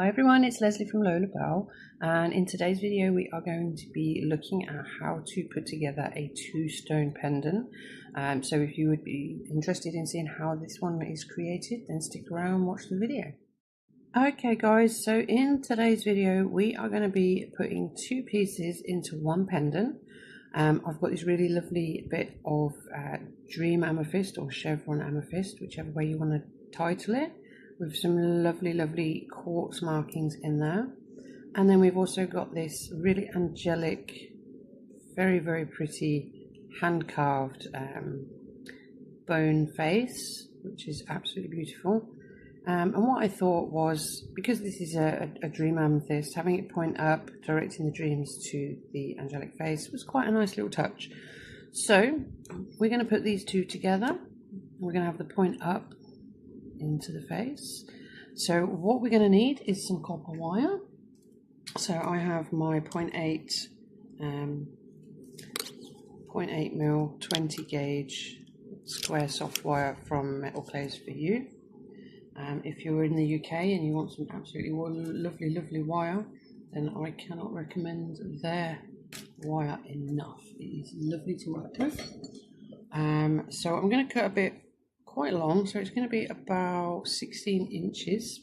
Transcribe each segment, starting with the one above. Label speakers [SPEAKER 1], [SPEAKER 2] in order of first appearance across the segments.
[SPEAKER 1] Hi everyone, it's Leslie from Lolabelle, and in today's video we are going to be looking at how to put together a two-stone pendant. So if you would be interested in seeing how this one is created, then stick around and watch the video. Okay guys, so in today's video we are going to be putting two pieces into one pendant. I've got this really lovely bit of Dream Amethyst or Chevron Amethyst, whichever way you want to title it, with some lovely quartz markings in there. And then we've also got this really angelic, very pretty hand carved bone face, which is absolutely beautiful. And what I thought was, because this is a dream amethyst, having it point up, directing the dreams to the angelic face was quite a nice little touch. So we're going to put these two together. We're going to have the point up into the face. So what we're going to need is some copper wire. So I have my 0.8 mil 20 gauge square soft wire from Metal Clays for You. If you're in the UK and you want some absolutely lovely wire, then I cannot recommend their wire enough. It is lovely to work with. So I'm going to cut a bit quite long, so it's going to be about 16 inches,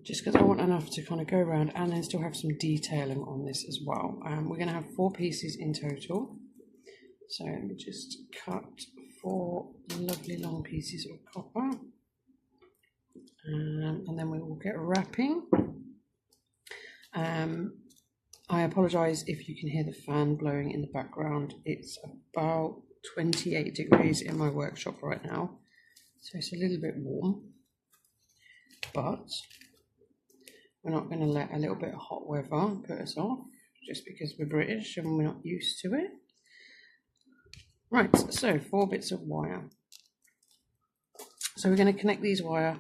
[SPEAKER 1] just because I want enough to kind of go around and then still have some detailing on this as well. We're going to have 4 pieces in total, so let me just cut 4 lovely long pieces of copper. And then we will get wrapping. I apologise if you can hear the fan blowing in the background. It's about 28 degrees in my workshop right now, so it's a little bit warm, but we're not going to let a little bit of hot weather put us off just because we're British and we're not used to it. Right, so 4 bits of wire. So we're going to connect we're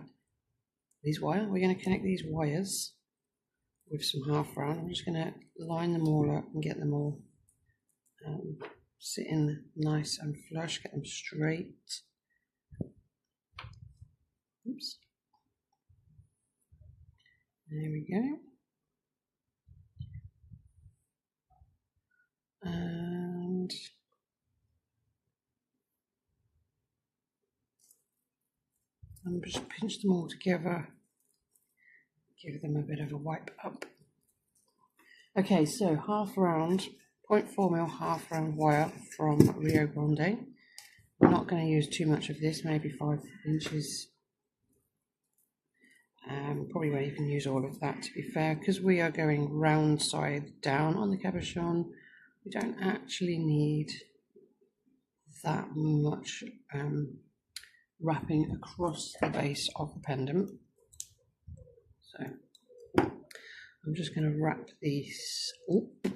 [SPEAKER 1] going to connect these wires with some half round. I'm just going to line them all up and get them all sitting nice and flush, get them straight. Oops. There we go. And just pinch them all together, give them a bit of a wipe up. Okay, so half round, 0.4 mil half round wire from Rio Grande. I'm not going to use too much of this, maybe 5 inches. Probably won't even use all of that, to be fair, because we are going round side down on the cabochon. We don't actually need that much wrapping across the base of the pendant. So I'm just going to wrap these up.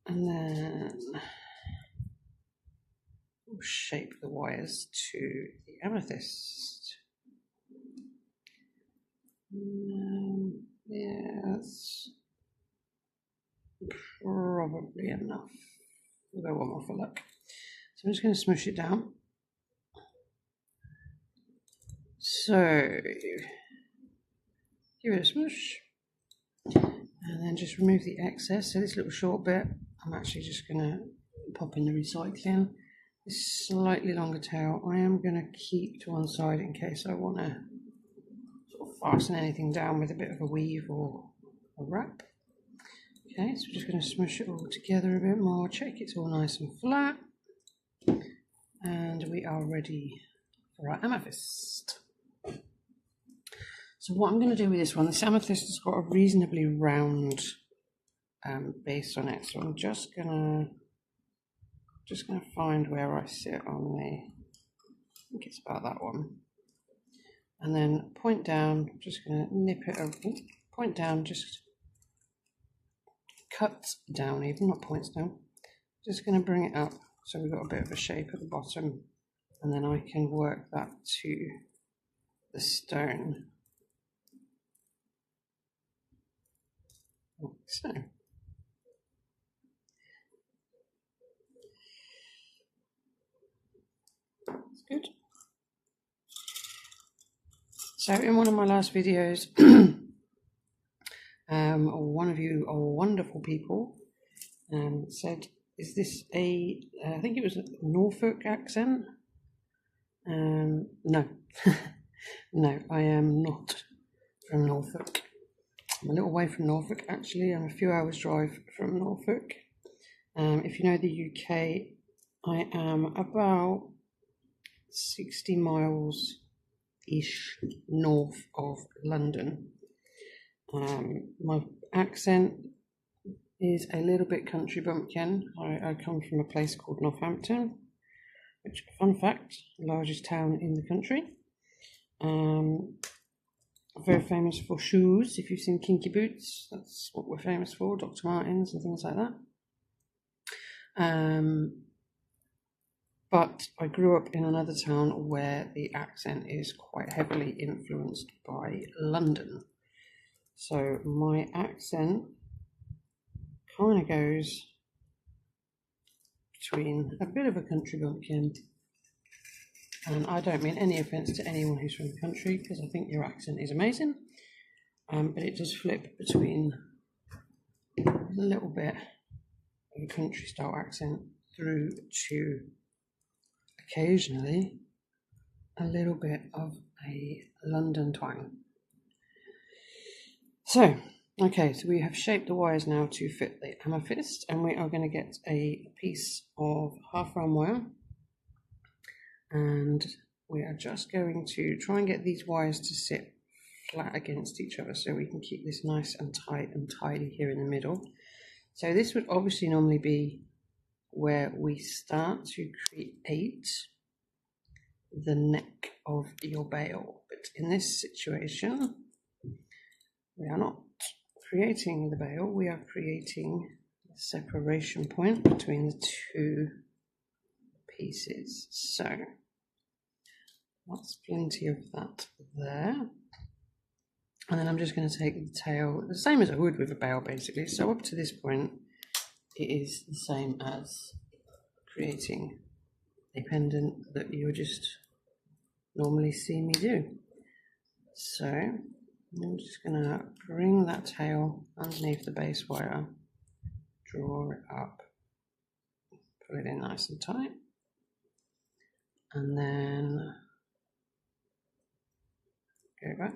[SPEAKER 1] And then we'll shape the wires to the amethyst. Yeah, that's probably enough. We'll go one more for luck. So I'm just going to smush it down. So give it a smush. And then just remove the excess. So this little short bit, I'm actually just going to pop in the recycling. This slightly longer tail, I am going to keep to one side in case I want to sort of fasten anything down with a bit of a weave or a wrap. Okay, so we're just going to smush it all together a bit more, check it's all nice and flat, and we are ready for our amethyst. So what I'm going to do with this one, this amethyst has got a reasonably round base on it, so I'm just gonna find where I sit on the, I think it's about that one, and then point down. I'm just going to nip it over, point down, just cut down, even not points down. Just going to bring it up so we've got a bit of a shape at the bottom, and then I can work that to the stone. So that's good. So in one of my last videos, one of you wonderful people said, is this I think it was a Norfolk accent? No, no, I am not from Norfolk. I'm a little way from Norfolk, actually. I'm a few hours drive from Norfolk. If you know the UK, I am about 60 miles-ish north of London. My accent is a little bit country bumpkin. I come from a place called Northampton, which, fun fact, largest town in the country. Very famous for shoes. If you've seen Kinky Boots, that's what we're famous for, Dr. Martens and things like that. But I grew up in another town where the accent is quite heavily influenced by London. So my accent kind of goes between a bit of a country bumpkin, and I don't mean any offence to anyone who's from the country, because I think your accent is amazing, but it does flip between a little bit of a country style accent through to occasionally a little bit of a London twang. So, okay, so we have shaped the wires now to fit the amethyst, and we are going to get a piece of half round wire, and we are just going to try and get these wires to sit flat against each other so we can keep this nice and tight and tidy here in the middle. So this would obviously normally be where we start to create the neck of your veil, but in this situation we are not creating the veil, we are creating a separation point between the two pieces. So that's plenty of that there. And then I'm just going to take the tail, the same as I would with a veil basically. So up to this point, it is the same as creating a pendant that you would just normally see me do. So I'm just going to bring that tail underneath the base wire, draw it up, pull it in nice and tight, and then go back.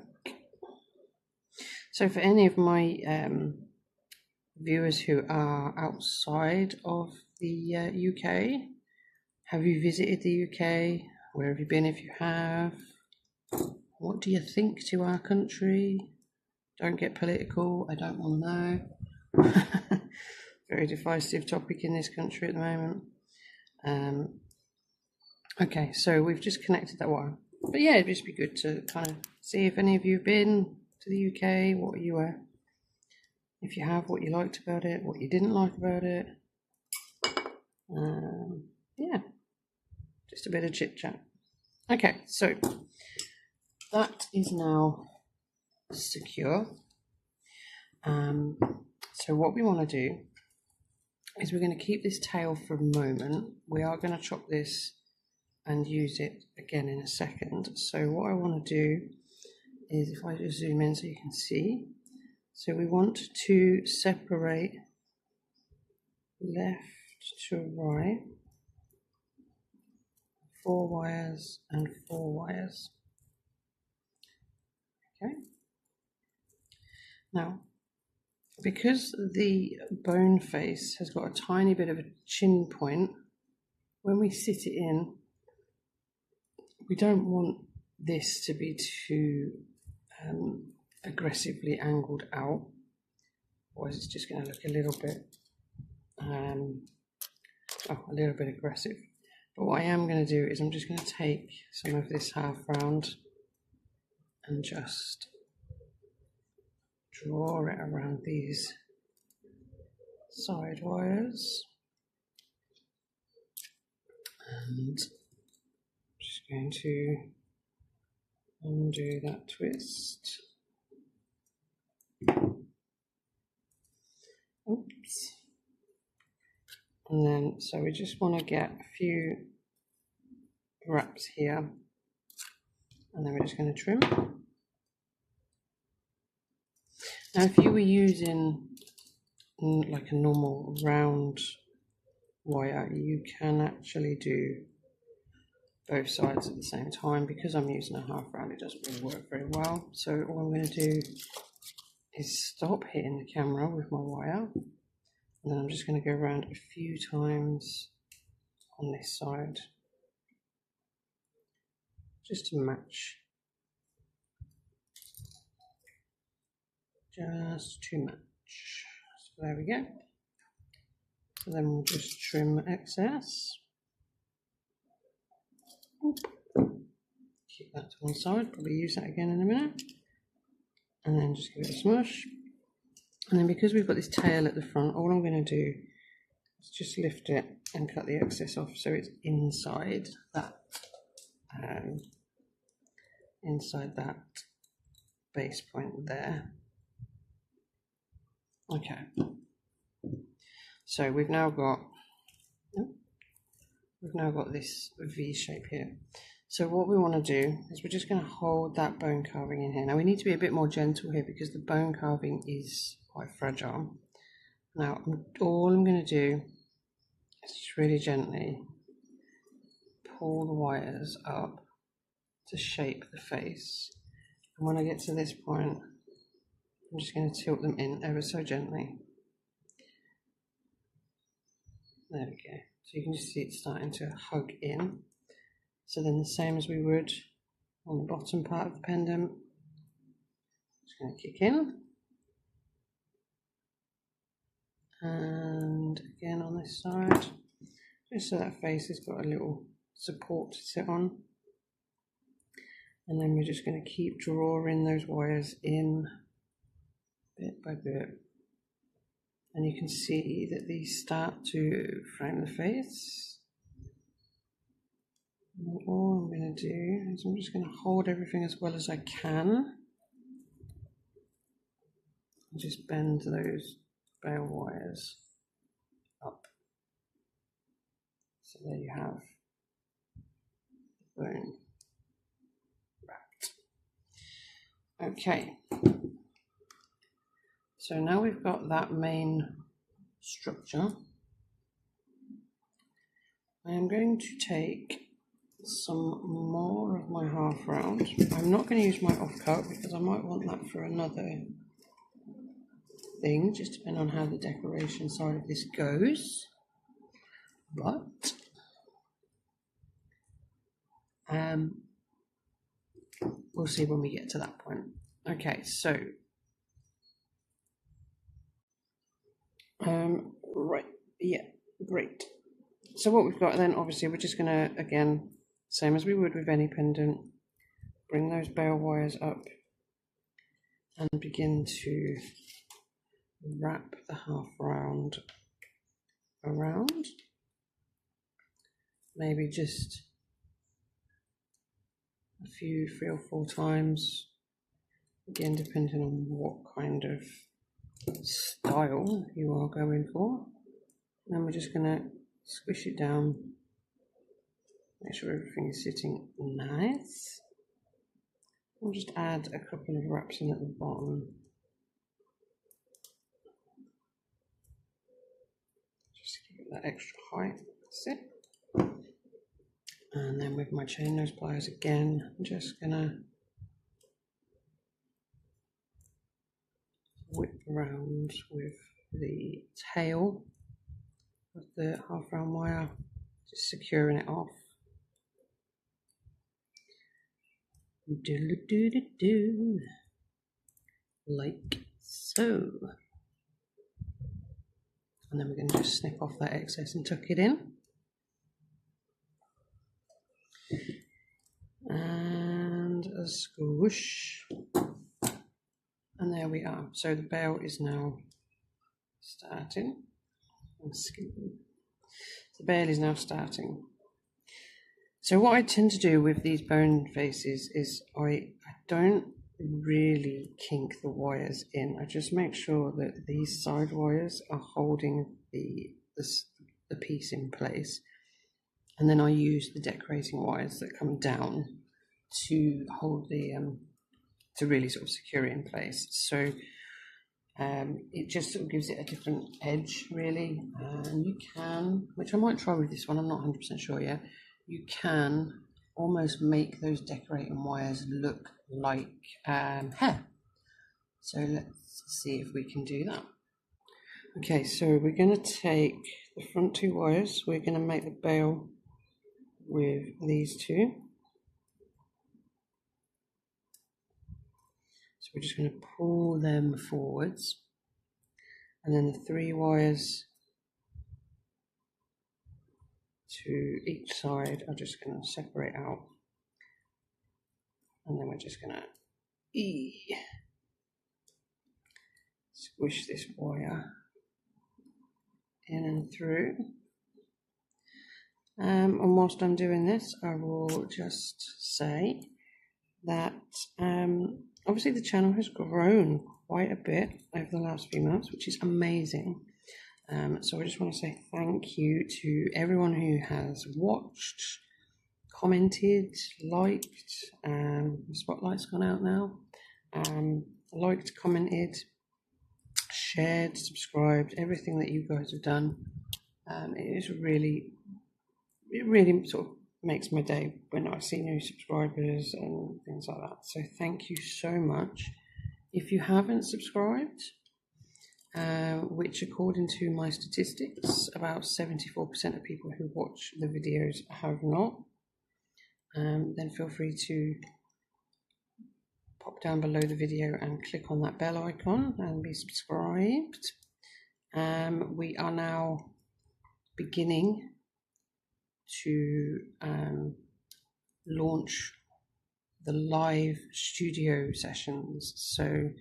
[SPEAKER 1] So for any of my viewers who are outside of the UK, have you visited the UK? Where have you been if you have? What do you think to our country? Don't get political, I don't want to know. Very divisive topic in this country at the moment. Okay, so we've just connected that wire. But yeah, it'd just be good to kind of see if any of you have been to the UK, what you were, if you have, what you liked about it, what you didn't like about it. Yeah, just a bit of chit chat. Okay, so that is now secure. So what we want to do is we're going to keep this tail for a moment. We are going to chop this and use it again in a second. So what I want to do is, if I just zoom in so you can see, so we want to separate left to right, 4 wires and 4 wires. Okay. Now, because the bone face has got a tiny bit of a chin point, when we sit it in, we don't want this to be too aggressively angled out, otherwise it's just going to look a little bit aggressive. But what I am going to do is I'm just going to take some of this half round and just draw it around these side wires, and just going to undo that twist. Oops. And then, so we just want to get a few wraps here, and then we're just going to trim. Now if you were using like a normal round wire, you can actually do both sides at the same time. Because I'm using a half round, it doesn't really work very well. So all I'm going to do is stop hitting the camera with my wire, and then I'm just going to go around a few times on this side just to match, just to match. So there we go. So then we'll just trim excess. Keep that to one side, probably use that again in a minute. And then just give it a smush. And then because we've got this tail at the front, all I'm going to do is just lift it and cut the excess off so it's inside that base point there. Okay. So we've now got this V shape here. So what we want to do is we're just going to hold that bone carving in here. Now we need to be a bit more gentle here because the bone carving is quite fragile. Now all I'm going to do is just really gently pull the wires up to shape the face. And when I get to this point, I'm just going to tilt them in ever so gently. There we go. So you can just see it starting to hug in. So then the same as we would on the bottom part of the pendant, just going to kick in. And again on this side, just so that face has got a little support to sit on. And then we're just going to keep drawing those wires in bit by bit. And you can see that these start to frame the face. And all I'm going to do is I'm just going to hold everything as well as I can. And just bend those bale wires up. So there you have the bone wrapped. Okay. So now we've got that main structure, I am going to take some more of my half round. I'm not going to use my offcut because I might want that for another thing, just depending on how the decoration side of this goes. But we'll see when we get to that point. Okay, so right, yeah, great. So what we've got then, obviously, we're just going to, again, same as we would with any pendant, bring those bale wires up and begin to wrap the half round around. Maybe just a few, 3 or 4 times, again, depending on what kind of style you are going for. And then we're just going to squish it down, make sure everything is sitting nice. We'll just add a couple of wraps in at the bottom. Just give it that extra height, that's it. And then with my chain nose pliers again, I'm just gonna whip around with the tail of the half round wire, just securing it off. Do like so. And then we're going to just snip off that excess and tuck it in. And a squish. And there we are. So the bale is now starting. The bale is now starting. So what I tend to do with these bone faces is I don't really kink the wires in. I just make sure that these side wires are holding the piece in place. And then I use the decorating wires that come down to hold the, to really sort of secure it in place. So It just sort of gives it a different edge, really. And you can, which I might try with this one, I'm not 100% sure yet, you can almost make those decorating wires look like hair. So let's see if we can do that. Okay, so we're going to take the front two wires, we're going to make the bail with these two. So we're just going to pull them forwards, and then the 3 wires to each side are just going to separate out, and then we're just going to squish this wire in and through. And whilst I'm doing this, I will just say that obviously the channel has grown quite a bit over the last few months, which is amazing. So I just want to say thank you to everyone who has watched, commented, liked. The spotlight's gone out now. Liked, commented, shared, subscribed, everything that you guys have done. It really sort of makes my day when I see new subscribers and things like that. So thank you so much. If you haven't subscribed, which according to my statistics, about 74% of people who watch the videos have not, then feel free to pop down below the video and click on that bell icon and be subscribed. We are now beginning to launch the live studio sessions. So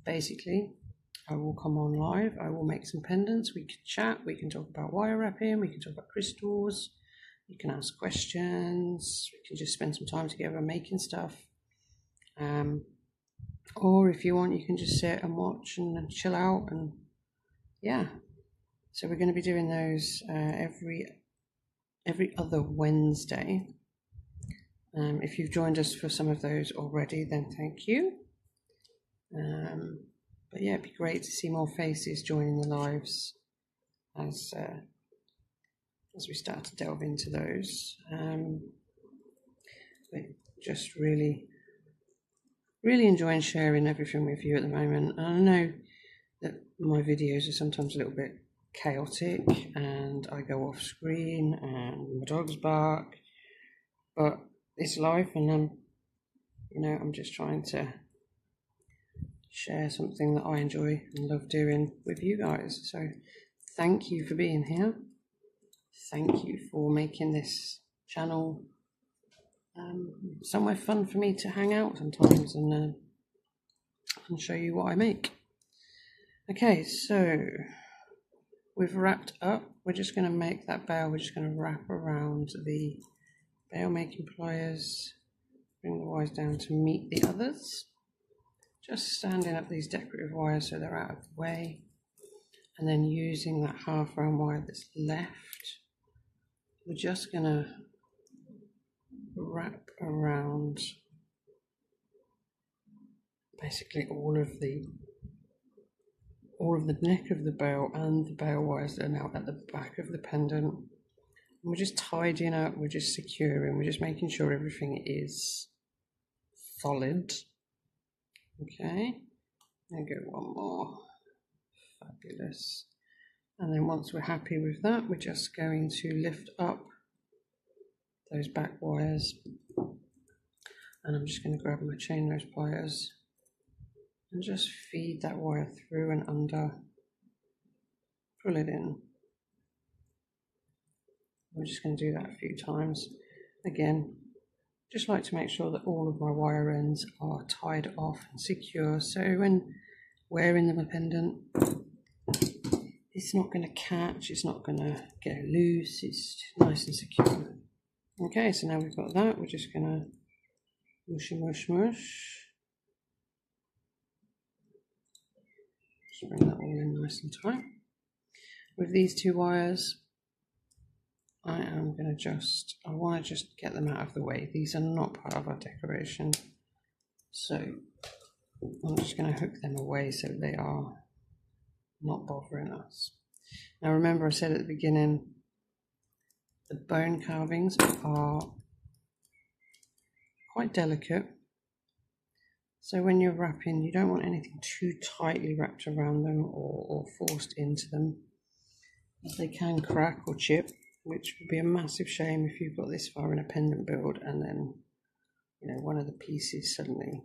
[SPEAKER 1] basically I will come on live, I will make some pendants, we can chat, we can talk about wire wrapping, we can talk about crystals, you can ask questions, we can just spend some time together making stuff. Or if you want, you can just sit and watch and chill out, and yeah. So we're going to be doing those every other Wednesday. If you've joined us for some of those already, then thank you. But yeah, it'd be great to see more faces joining the lives as we start to delve into those. But just really enjoying sharing everything with you at the moment. And I know that my videos are sometimes a little bit chaotic and I go off screen and my dogs bark, but it's life, and I'm just trying to share something that I enjoy and love doing with you guys. So thank you for being here. Thank you for making this channel somewhere fun for me to hang out sometimes and show you what I make. Okay, so we've wrapped up. We're just going to make that bail. We're just going to wrap around the bail making pliers, bring the wires down to meet the others, just standing up these decorative wires so they're out of the way, and then using that half round wire that's left, we're just going to wrap around basically all of the neck of the bail and the bail wires that are now at the back of the pendant. And we're just tidying up, we're just securing, we're just making sure everything is solid. Okay, and go one more. Fabulous. And then once we're happy with that, we're just going to lift up those back wires, and I'm just going to grab my chain nose pliers and just feed that wire through and under, pull it in. We're just going to do that a few times. Again, just like to make sure that all of my wire ends are tied off and secure, so when wearing them a pendant, it's not going to catch, it's not going to get loose, it's nice and secure. Okay, so now we've got that, we're just going to mushy mush mush. Just bring that all in nice and tight. With these two wires, I want to just get them out of the way. These are not part of our decoration, so I'm just going to hook them away so they are not bothering us. Now remember, I said at the beginning, the bone carvings are quite delicate. So when you're wrapping, you don't want anything too tightly wrapped around them or forced into them. They can crack or chip, which would be a massive shame if you've got this far in a pendant build and then, you know, one of the pieces suddenly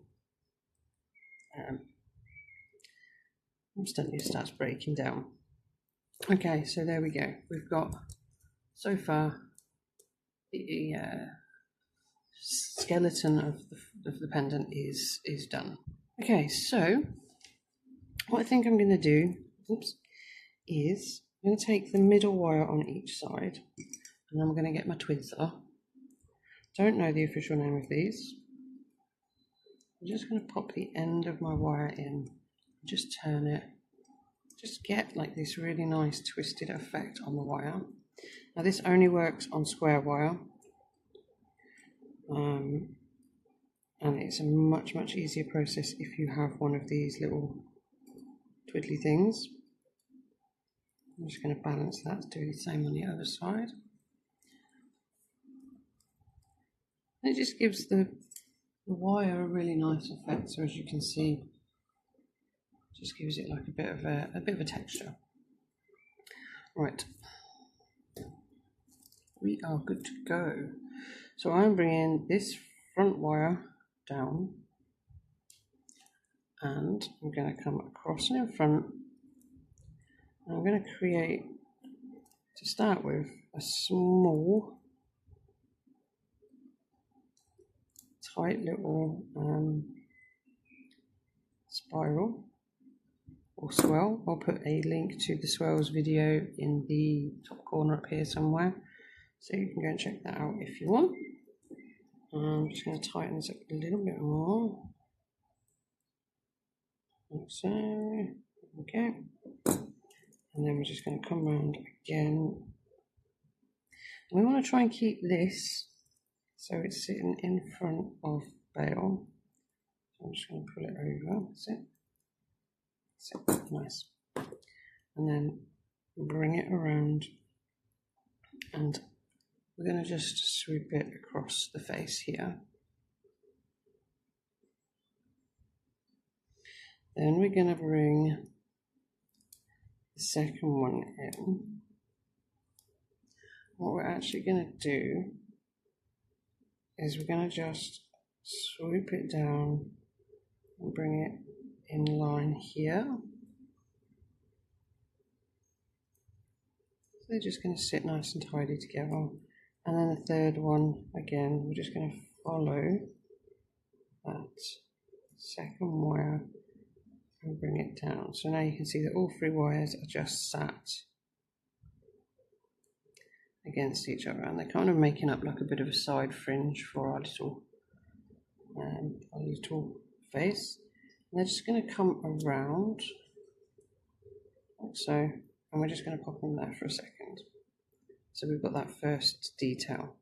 [SPEAKER 1] instantly starts breaking down. Okay, so there we go. We've got, so far, the skeleton of the pendant is done. Okay, so what I think I'm going to do, is I'm going to take the middle wire on each side, and I'm going to get my Twizzler. Don't know the official name of these. I'm just going to pop the end of my wire in, just turn it, just get like this really nice twisted effect on the wire. Now this only works on square wire, and it's a much easier process if you have one of these little twiddly things. I'm just going to balance that, do the same on the other side. And it just gives the wire a really nice effect, so as you can see, just gives it like a bit of a texture. Right, we are good to go. So I'm bringing this front wire down, and I'm going to come across and in front. And I'm going to create, to start with, a small, tight little spiral or swirl. I'll put a link to the swirls video in the top corner up here somewhere, so you can go and check that out if you want. I'm just going to tighten this up a little bit more, like so. Okay, and then we're just going to come around again. And we want to try and keep this so it's sitting in front of Bale. So I'm just going to pull it over. That's it. That's it. Nice. And then bring it around, and we're going to just swoop it across the face here. Then we're going to bring the second one in. What we're actually going to do is we're going to just swoop it down and bring it in line here. So they're just going to sit nice and tidy together. And then the third one, again, we're just going to follow that second wire and bring it down. So now you can see that all three wires are just sat against each other, and they're kind of making up like a bit of a side fringe for our little face. And they're just going to come around like so, and we're just going to pop them there for a second. So we've got that first detail.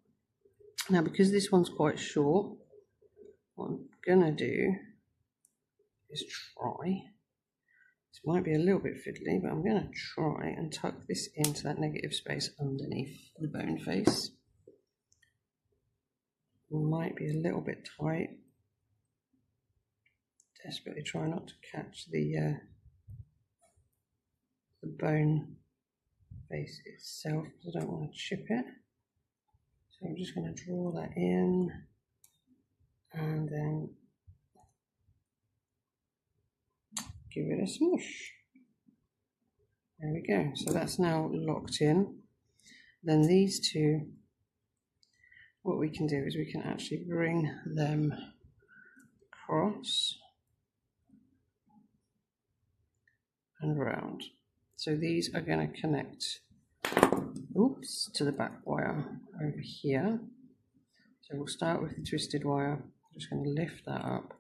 [SPEAKER 1] Now because this one's quite short, what I'm going to do is try, this might be a little bit fiddly, but I'm going to try and tuck this into that negative space underneath the bone face. It might be a little bit tight. Desperately try not to catch the bone face itself, because I don't want to chip it. So I'm just going to draw that in, and then give it a smoosh. There we go. So that's now locked in. Then these two, what we can do is we can actually bring them across and round. So these are going to connect, to the back wire over here. So we'll start with the twisted wire. I'm just going to lift that up,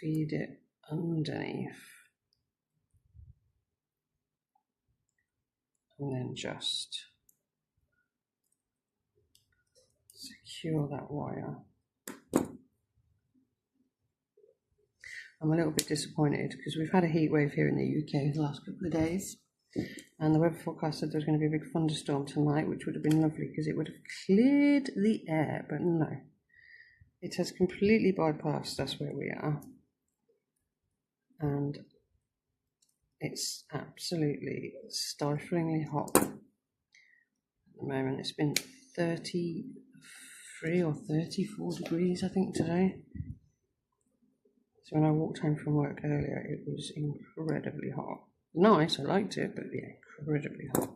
[SPEAKER 1] feed it underneath, and then just secure that wire. I'm a little bit disappointed because we've had a heat wave here in the UK the last couple of days, and the weather forecast said there was going to be a big thunderstorm tonight, which would have been lovely because it would have cleared the air, but no, it has completely bypassed us where we are, and it's absolutely stiflingly hot at the moment. It's been 33 or 34 degrees, I think, today. So when I walked home from work earlier, it was incredibly hot. Nice, I liked it, but yeah, incredibly hot.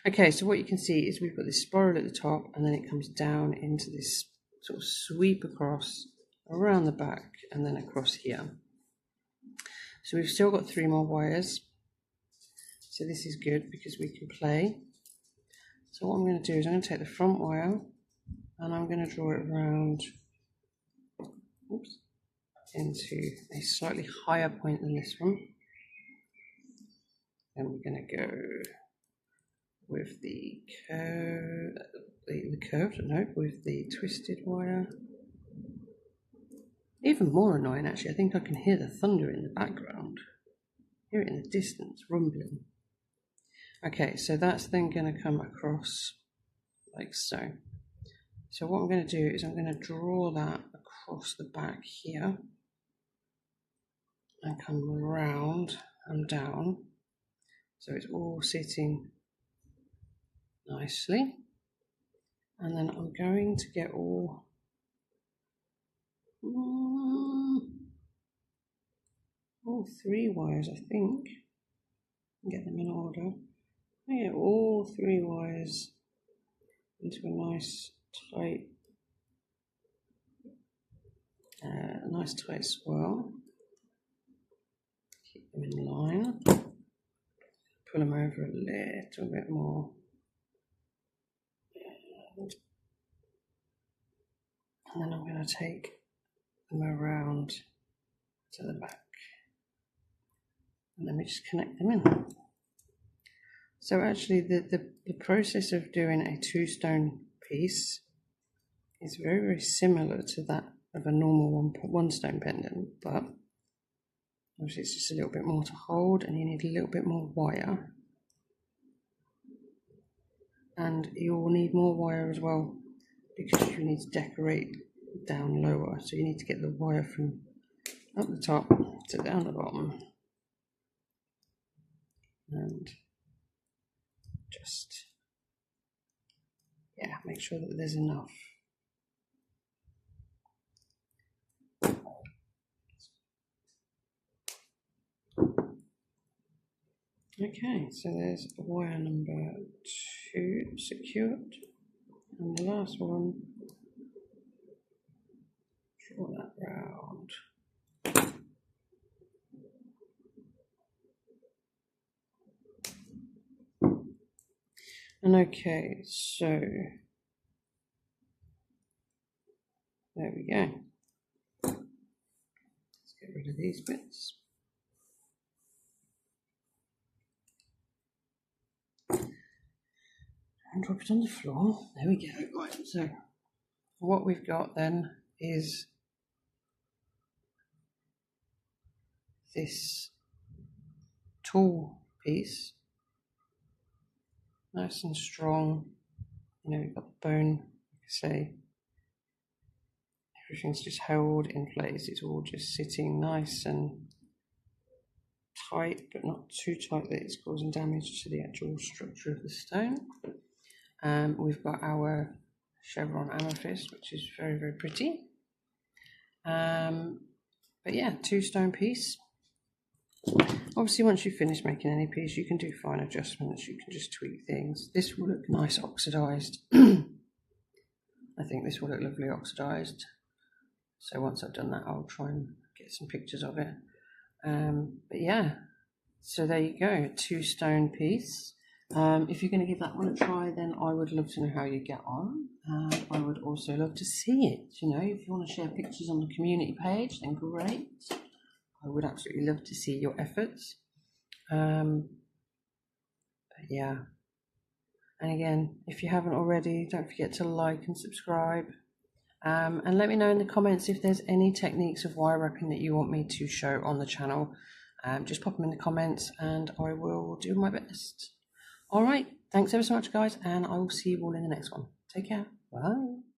[SPEAKER 1] Okay, so what you can see is we've got this spiral at the top, and then it comes down into this sort of sweep across, around the back, and then across here. So we've still got 3 more wires. So this is good because we can play. So what I'm going to do is I'm going to take the front wire, and I'm going to draw it around, oops, into a slightly higher point than this one. Then we're going to go with the with the twisted wire. Even more annoying, actually, I think I can hear the thunder in the background. Hear it in the distance, rumbling. Okay, so that's then going to come across like so. So what I'm going to do is I'm going to draw that across the back here and come around and down, so it's all sitting nicely. And then I'm going to get all 3 wires, I think, and get them in order. I get all 3 wires into a nice tight swirl. Keep them in line. Pull them over a little bit more. And then I'm going to take them around to the back. And let me just connect them in. So actually the process of doing a 2-stone piece is very, very similar to that of a normal 1-stone pendant, but obviously it's just a little bit more to hold, and you need a little bit more wire. And you will need more wire as well because you need to decorate down lower. So you need to get the wire from up the top to down the bottom. And just, yeah, make sure that there's enough. Okay, so there's wire number 2 secured, and the last one, draw that round. And okay, so there we go. Let's get rid of these bits. And drop it on the floor. There we go. Right, so what we've got then is this tall piece, nice and strong. You know, we've got the bone, like I say. Everything's just held in place. It's all just sitting nice and tight, but not too tight that it's causing damage to the actual structure of the stone. We've got our Chevron Amethyst, which is very, very pretty. But yeah, 2-stone piece. Obviously, once you've finished making any piece, you can do fine adjustments. You can just tweak things. This will look nice oxidized. I think this will look lovely oxidized. So once I've done that, I'll try and get some pictures of it. But yeah, so there you go, 2-stone piece. If you're going to give that one a try, then I would love to know how you get on. I would also love to see it. You know, if you want to share pictures on the community page, then great. I would absolutely love to see your efforts. But yeah. And again, if you haven't already, don't forget to like and subscribe. And let me know in the comments if there's any techniques of wire wrapping that you want me to show on the channel. Just pop them in the comments and I will do my best. All right, thanks ever so much, guys, and I will see you all in the next one. Take care. Bye.